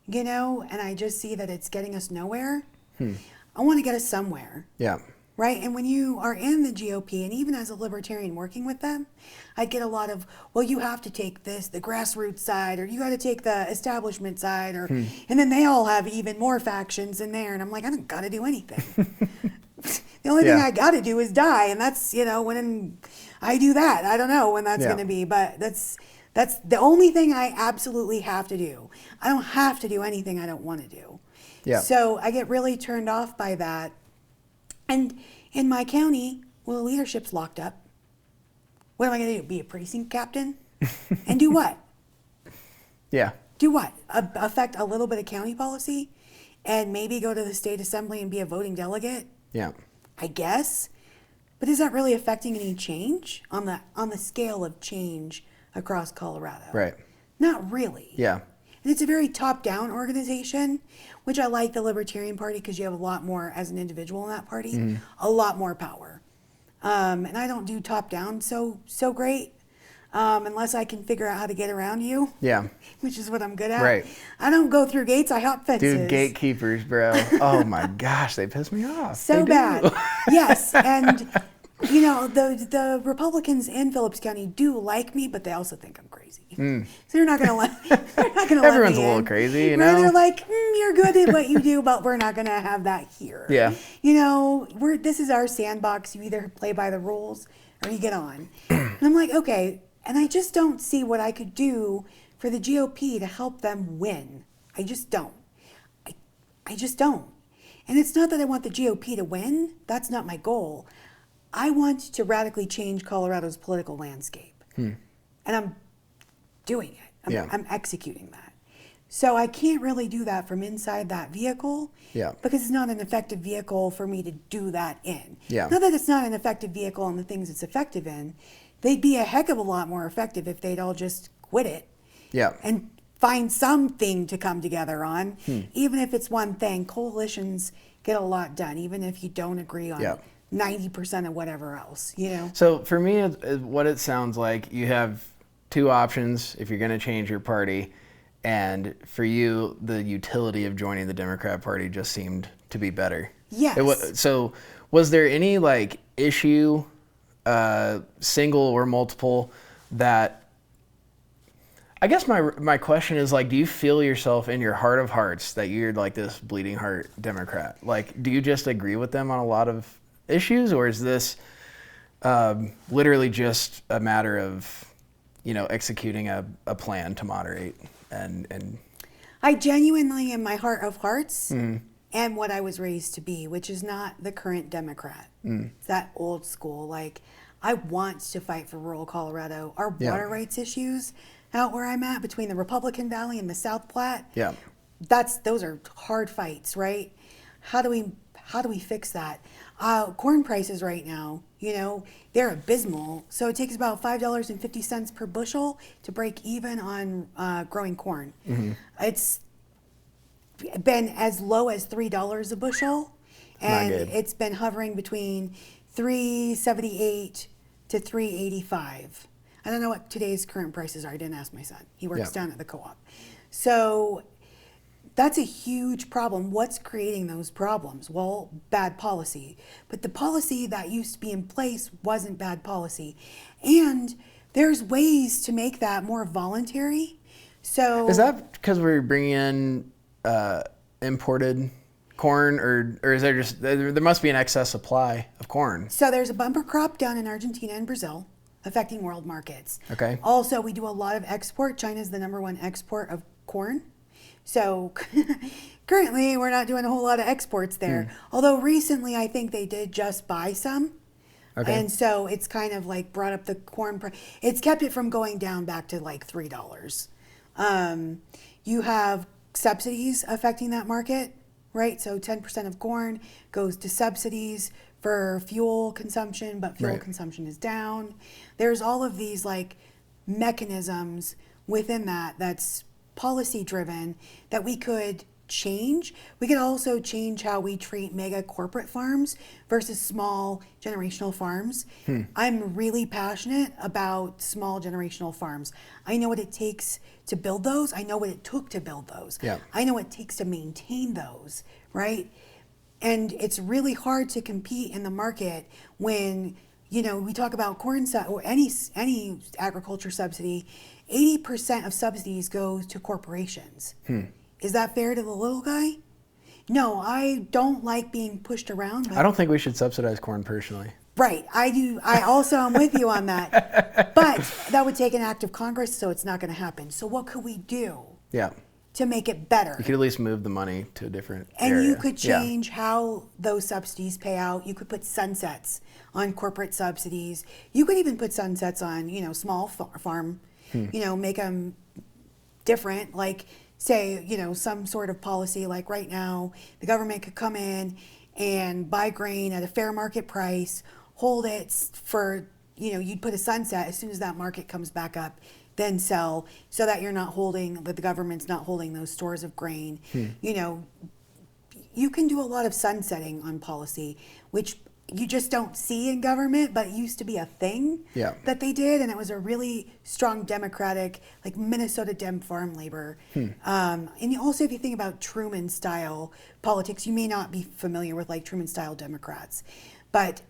and I just see that it's getting us nowhere. I want to get us somewhere. Yeah. Right? And when you are in the GOP, and even as a libertarian working with them, I get a lot of, well, you have to take the grassroots side, or you got to take the establishment side, or and then they all have even more factions in there. And I'm like, I don't got to do anything. The only thing I got to do is die. And that's, when I do that. I don't know when that's going to be, but that's the only thing I absolutely have to do. I don't have to do anything I don't want to do. Yeah. So I get really turned off by that. And in my county, well, the leadership's locked up. What am I going to do? Be a precinct captain? And do what? Yeah. Do what? Affect a little bit of county policy? And maybe go to the state assembly and be a voting delegate? Yeah. I guess. But is that really affecting any change on the scale of change across Colorado? Right. Not really. Yeah. And it's a very top-down organization, which I like the Libertarian Party because you have a lot more, as an individual in that party, a lot more power. And I don't do top-down so great unless I can figure out how to get around you. Yeah. Which is what I'm good at. Right. I don't go through gates, I hop fences. Dude, gatekeepers, bro. Oh my gosh, they piss me off. So bad. Yes, and the Republicans in Phillips County do like me, but they also think I'm crazy. So they're not gonna let. Everyone's a little crazy, you know. They're like, you're good at what you do, but we're not gonna have that here. Yeah. This is our sandbox. You either play by the rules or you get on. And I'm like, okay. And I just don't see what I could do for the GOP to help them win. I just don't. I just don't. And it's not that I want the GOP to win. That's not my goal. I want to radically change Colorado's political landscape. And I'm doing it. I'm executing that. So I can't really do that from inside that vehicle because it's not an effective vehicle for me to do that in. Yeah. Not that it's not an effective vehicle in the things it's effective in. They'd be a heck of a lot more effective if they'd all just quit it and find something to come together on. Even if it's one thing, coalitions get a lot done, even if you don't agree on 90% of whatever else, So for me, what it sounds like, you have two options if you're going to change your party. And for you, the utility of joining the Democrat Party just seemed to be better. Yes. So was there any issue, single or multiple, that, I guess my question is, do you feel yourself in your heart of hearts that you're this bleeding heart Democrat? Do you just agree with them on a lot of issues, or is this literally just a matter of, executing a plan to moderate and I genuinely, in my heart of hearts, am what I was raised to be, which is not the current Democrat. It's that old school. I want to fight for rural Colorado. Our water rights issues out where I'm at between the Republican Valley and the South Platte. Yeah. Those are hard fights, right? How do we fix that? Corn prices right now, they're abysmal. So it takes about $5.50 per bushel to break even on growing corn. It's been as low as $3 a bushel, and it's been hovering between $3.78 to $3.85. I don't know what today's current prices are. I didn't ask my son. He works down at the co-op. So that's a huge problem. What's creating those problems? Well, bad policy. But the policy that used to be in place wasn't bad policy. And there's ways to make that more voluntary. So is that because we're bringing in imported corn, or is there must be an excess supply of corn? So there's a bumper crop down in Argentina and Brazil affecting world markets. Okay. Also, we do a lot of export. China's the #1 export of corn. So currently, we're not doing a whole lot of exports there. Although recently, I think they did just buy some. Okay. And so it's kind of brought up the corn price. It's kept it from going down back to $3. You have subsidies affecting that market, right? So 10% of corn goes to subsidies for fuel consumption, but fuel consumption is down. There's all of these mechanisms within that's policy driven that we could change, we could also change how we treat mega corporate farms versus small generational farms. I'm really passionate about small generational farms. I know what it takes to build those. I know what it took to build those. Yeah. I know what it takes to maintain those, right? And it's really hard to compete in the market when, we talk about corn or any agriculture subsidy, 80% of subsidies go to corporations. Is that fair to the little guy? No, I don't like being pushed around. I don't think we should subsidize corn personally. Right, I do. I also am with you on that. But that would take an act of Congress, so it's not going to happen. So what could we do? Yeah. To make it better? You could at least move the money to a different and area. You could change how those subsidies pay out. You could put sunsets on corporate subsidies. You could even put sunsets on, small farm, make them different. Like, say, some sort of policy, like right now, the government could come in and buy grain at a fair market price, hold it for, you'd put a sunset as soon as that market comes back up, then sell, so that that the government's not holding those stores of grain. You can do a lot of sunsetting on policy, which you just don't see in government, but it used to be a thing that they did, and it was a really strong Democratic, like Minnesota Dem farm labor. And also, if you think about Truman-style politics, you may not be familiar with like Truman-style Democrats, but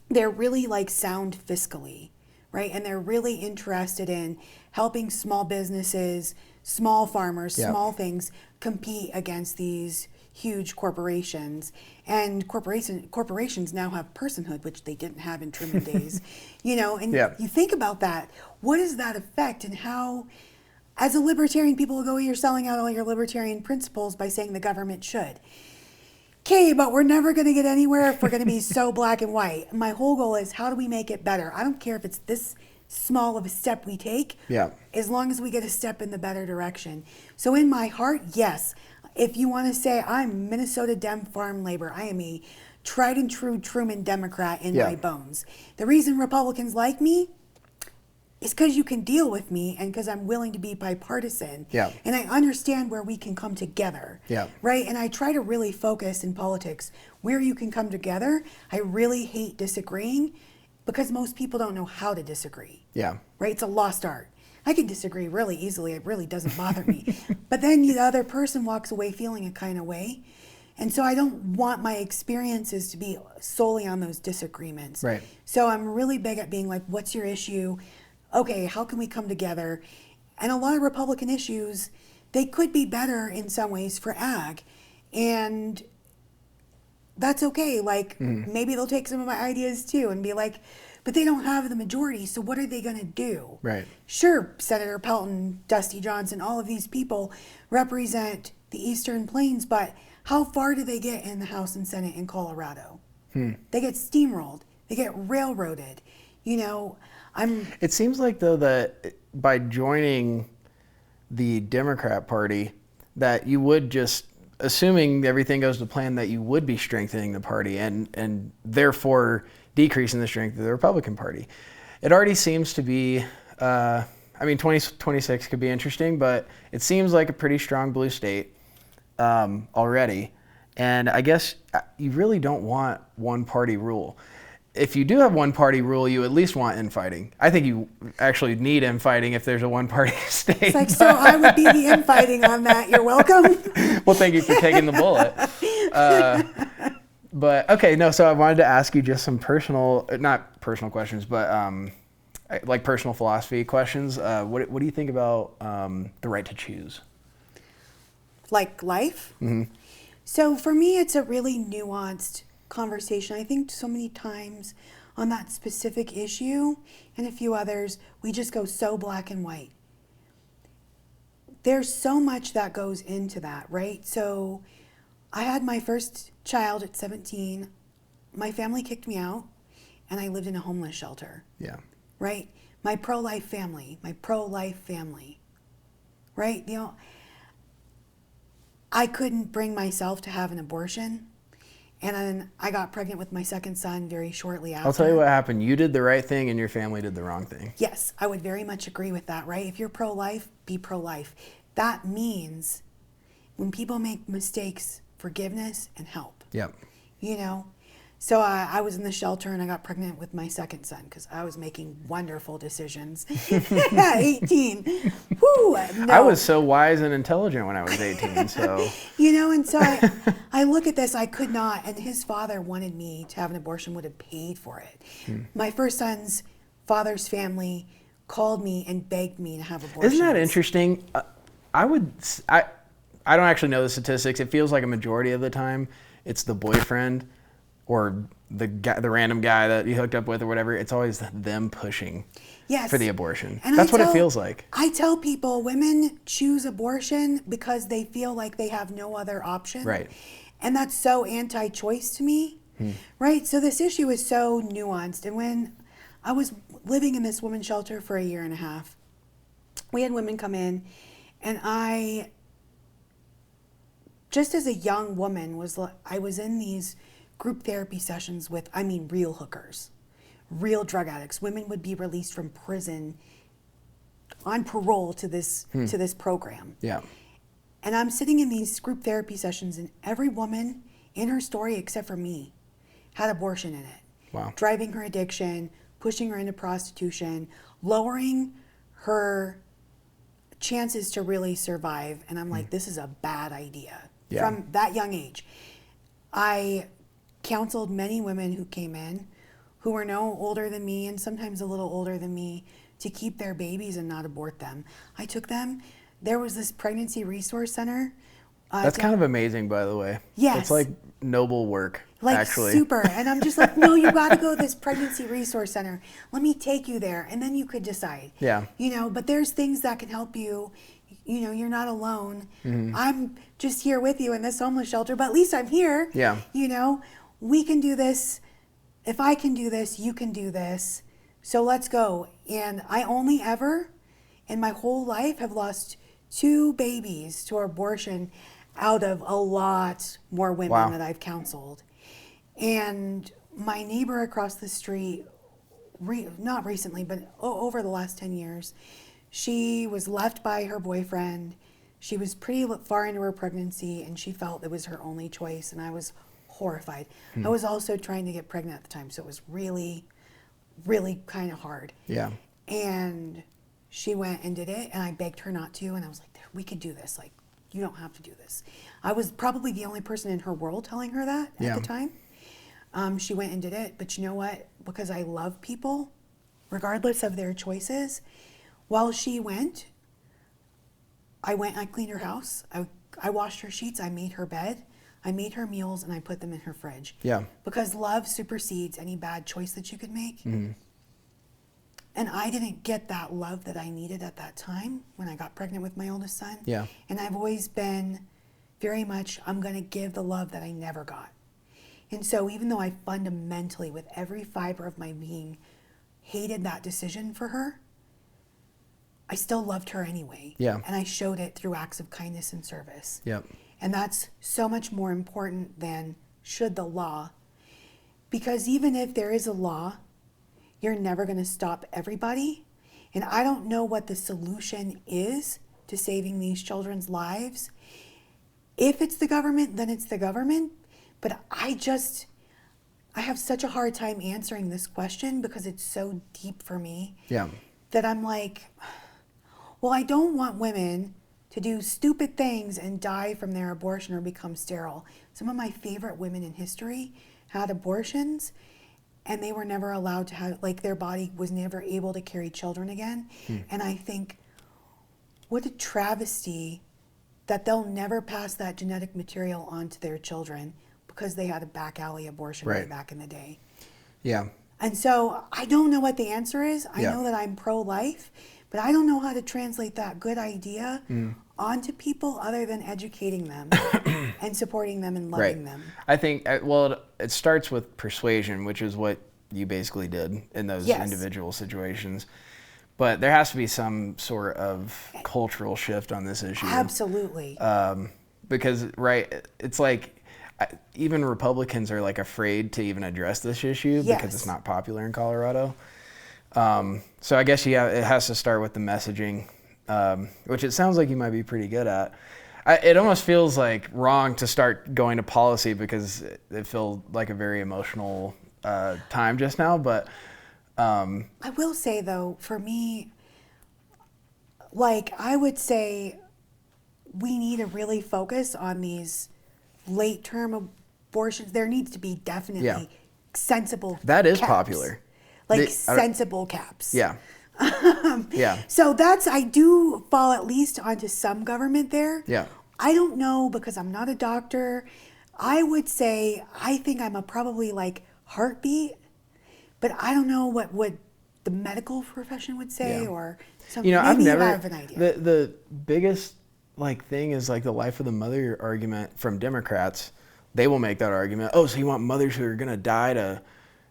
they're really like sound fiscally, right? And they're really interested in helping small businesses, small farmers, small things compete against these huge corporations. And corporations now have personhood, which they didn't have in Truman days. You think about that. What does that affect, and how, as a libertarian, people will go, you're selling out all your libertarian principles by saying the government should. Okay, but we're never going to get anywhere if we're going to be so black and white. My whole goal is, how do we make it better? I don't care if it's this small of a step we take, as long as we get a step in the better direction. So in my heart, yes, if you want to say I'm Minnesota Dem farm labor, I am a tried and true Truman Democrat in my bones. The reason Republicans like me is because you can deal with me, and because I'm willing to be bipartisan. And I understand where we can come together. Right? And I try to really focus in politics where you can come together. I really hate disagreeing, because most people don't know how to disagree. Right? It's a lost art. I can disagree really easily. It really doesn't bother me. But then the other person walks away feeling a kind of way. And so I don't want my experiences to be solely on those disagreements. Right. So I'm really big at being like, what's your issue? Okay, how can we come together? And a lot of Republican issues, they could be better in some ways for ag. And that's okay. Like, maybe they'll take some of my ideas too and be like, but they don't have the majority, so what are they going to do? Right. Sure, Senator Pelton, Dusty Johnson, all of these people represent the Eastern Plains, but how far do they get in the House and Senate in Colorado? They get steamrolled. They get railroaded. It seems like, though, that by joining the Democrat Party, that you would just, assuming everything goes to plan, that you would be strengthening the party and therefore decreasing the strength of the Republican Party. It already seems to be, 2026 could be interesting, but it seems like a pretty strong blue state already. And I guess you really don't want one party rule. If you do have one party rule, you at least want infighting. I think you actually need infighting if there's a one party state. It's like, so I would be the infighting on that. You're welcome. Well, thank you for taking the bullet. But okay, no, so I wanted to ask you just some not personal questions, but like personal philosophy questions. What do you think about the right to choose? Like life? So for me, it's a really nuanced conversation. I think so many times on that specific issue and a few others, we just go so black and white. There's so much that goes into that, right? So I had my first child at 17. My family kicked me out, and I lived in a homeless shelter. Right? My pro-life family, right? I couldn't bring myself to have an abortion. And then I got pregnant with my second son very shortly after. I'll tell you what happened. You did the right thing and your family did the wrong thing. Yes, I would very much agree with that, right? If you're pro-life, be pro-life. That means when people make mistakes, forgiveness and help. Yep. You know? So I was in the shelter and I got pregnant with my second son because I was making wonderful decisions at 18. Whew, no. I was so wise and intelligent when I was 18, so. You know, and so I look at this, I could not, and his father wanted me to have an abortion, would have paid for it. My first son's father's family called me and begged me to have abortions. Isn't that interesting? I don't actually know the statistics. It feels like a majority of the time it's the boyfriend or the random guy that you hooked up with or whatever. It's always them pushing for the abortion. And that's what it feels like. I tell people women choose abortion because they feel like they have no other option. Right. And that's so anti-choice to me. Right? So this issue is so nuanced. And when I was living in this women's shelter for 1.5 years, we had women come in, and I, just as a young woman, I was in these group therapy sessions with, real hookers, real drug addicts. Women would be released from prison on parole to this program. Yeah. And I'm sitting in these group therapy sessions, and every woman in her story, except for me, had abortion in it. Wow. Driving her addiction, pushing her into prostitution, lowering her chances to really survive. And I'm like, this is a bad idea. Yeah. From that young age. I counseled many women who came in who were no older than me and sometimes a little older than me to keep their babies and not abort them. I took them. There was this pregnancy resource center. That's kind of amazing, by the way. Yes. It's like noble work, like actually. Super. And I'm just like, no, you got to go to this pregnancy resource center. Let me take you there. And then you could decide. Yeah. You know, but there's things that can help you. You know, you're not alone. I'm just here with you in this homeless shelter, but at least I'm here. Yeah. You know, we can do this. If I can do this, you can do this. So let's go. And I only ever, in my whole life, have lost 2 babies to abortion out of a lot more women that I've counseled. And my neighbor across the street, not recently, but over the last 10 years, she was left by her boyfriend. She was pretty far into her pregnancy, and she felt it was her only choice, and I was horrified. I was also trying to get pregnant at the time, so it was really, really kind of hard. Yeah. And she went and did it, and I begged her not to, and I was like, we could do this. Like, you don't have to do this. I was probably the only person in her world telling her that at the time. She went and did it, but you know what? Because I love people, regardless of their choices, while she went, I cleaned her house. I washed her sheets. I made her bed. I made her meals, and I put them in her fridge. Yeah. Because love supersedes any bad choice that you could make. And I didn't get that love that I needed at that time when I got pregnant with my oldest son. Yeah. And I've always been very much, I'm going to give the love that I never got. And so even though I fundamentally, with every fiber of my being, hated that decision for her, I still loved her anyway. Yeah. And I showed it through acts of kindness and service. Yep. And that's so much more important than should the law. Because even if there is a law, you're never going to stop everybody. And I don't know what the solution is to saving these children's lives. If it's the government, then it's the government. But I have such a hard time answering this question because it's so deep for me. Yeah. That I'm like, well, I don't want women to do stupid things and die from their abortion or become sterile. Some of my favorite women in history had abortions, and they were never allowed to have, like, their body was never able to carry children again. And I think, what a travesty that they'll never pass that genetic material on to their children because they had a back alley abortion way back in the day. Yeah. And so I don't know what the answer is. I know that I'm pro-life, but I don't know how to translate that good idea onto people other than educating them and supporting them and loving them. I think, well, it starts with persuasion, which is what you basically did in those individual situations. But there has to be some sort of cultural shift on this issue. Absolutely. Because, it's like, even Republicans are like afraid to even address this issue because it's not popular in Colorado. So I guess it has to start with the messaging, which it sounds like you might be pretty good at. It almost feels like wrong to start going to policy because it feels like a very emotional time just now. But I will say though, for me, like I would say we need to really focus on these late term abortions. There needs to be definitely sensible that is caps. Popular. Like sensible caps. Yeah. Yeah. So I do fall at least onto some government there. Yeah. I don't know because I'm not a doctor. I would say I think I'm probably like heartbeat, but I don't know what the medical profession would say or something. I've never have an idea. The biggest like thing is like the life of the mother argument from Democrats. They will make that argument. Oh, so you want mothers who are gonna die to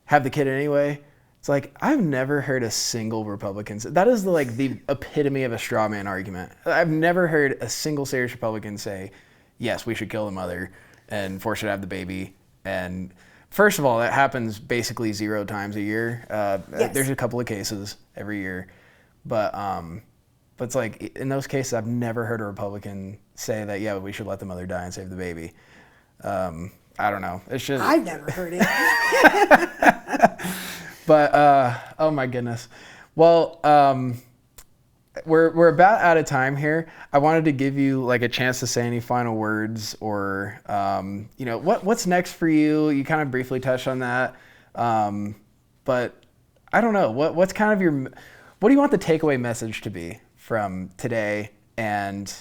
have the kid anyway? It's like I've never heard a single Republican say that is the epitome of a straw man argument. I've never heard a single serious Republican say, yes, we should kill the mother and force her to have the baby. And first of all, that happens basically 0 times a year. Yes. There's a couple of cases every year, but it's like in those cases, I've never heard a Republican say that, yeah, we should let the mother die and save the baby. I don't know. It's just I've never heard it. But oh my goodness. Well, we're about out of time here. I wanted to give you like a chance to say any final words or what's next for you. You kind of briefly touched on that, but I don't know what's kind of what do you want the takeaway message to be from today and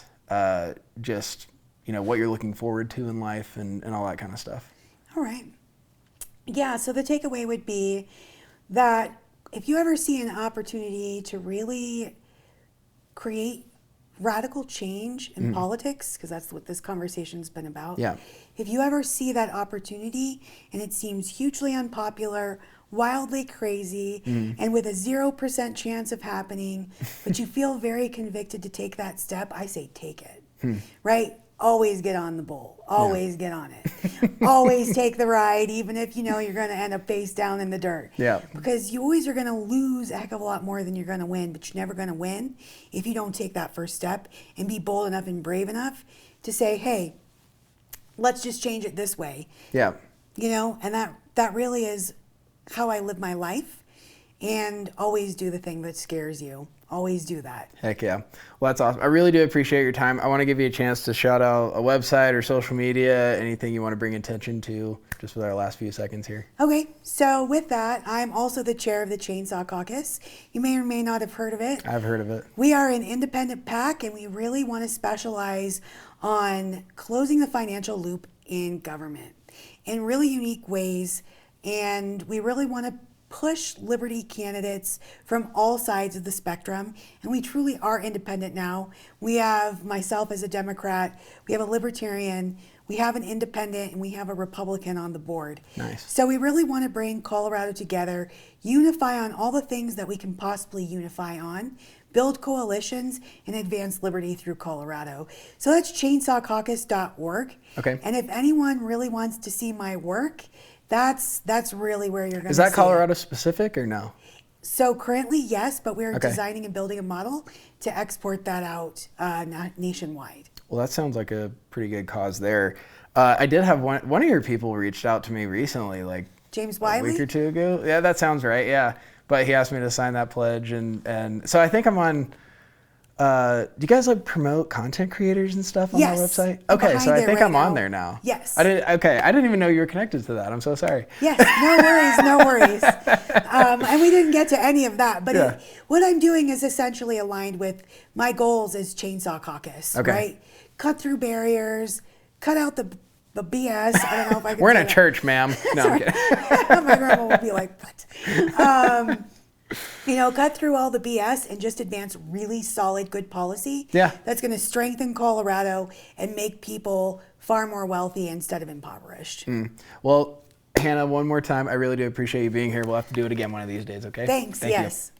just what you're looking forward to in life and all that kind of stuff. All right. Yeah. So the takeaway would be that if you ever see an opportunity to really create radical change in politics, because that's what this conversation's been about. Yeah. If you ever see that opportunity and it seems hugely unpopular, wildly crazy, and with a 0% chance of happening, but you feel very convicted to take that step, I say take it, right? Always get on the bull. Always get on it. Always take the ride, even if you're going to end up face down in the dirt. Yeah. Because you always are going to lose a heck of a lot more than you're going to win, but you're never going to win if you don't take that first step and be bold enough and brave enough to say, hey, let's just change it this way. Yeah. And that really is how I live my life, and always do the thing that scares you. Always do that. Heck yeah. Well, that's awesome. I really do appreciate your time. I want to give you a chance to shout out a website or social media, anything you want to bring attention to, just with our last few seconds here. Okay, so with that, I'm also the chair of the Chainsaw Caucus. You may or may not have heard of it. I've heard of it. We are an independent PAC, and we really want to specialize on closing the financial loop in government in really unique ways. And we really want to push liberty candidates from all sides of the spectrum, and we truly are independent now. We have myself as a Democrat, we have a Libertarian, we have an independent, and we have a Republican on the board. Nice. So we really want to bring Colorado together, unify on all the things that we can possibly unify on, build coalitions, and advance liberty through Colorado. So that's chainsawcaucus.org. Okay. And if anyone really wants to see my work, that's really where you're going to see. Is that Colorado specific or no? So currently, yes, but we're designing and building a model to export that out nationwide. Well, that sounds like a pretty good cause there. I did have one of your people reached out to me recently, like James Wiley? a week or two ago. Yeah, that sounds right. Yeah, but he asked me to sign that pledge, and so I think I'm on. Do you guys promote content creators and stuff on that website? Okay, so I think I'm on there now. Yes. I didn't even know you were connected to that. I'm so sorry. Yes, no worries. And we didn't get to any of that, but what I'm doing is essentially aligned with my goals as Chainsaw Caucus, right? Cut through barriers, cut out the BS. I don't know if I can We're in say a that. church, ma'am. No, I'm kidding. My grandma would be like, what? Cut through all the BS and just advance really solid, good policy that's going to strengthen Colorado and make people far more wealthy instead of impoverished. Well, Hannah, one more time, I really do appreciate you being here. We'll have to do it again one of these days, okay? Thanks, Thank you. yes.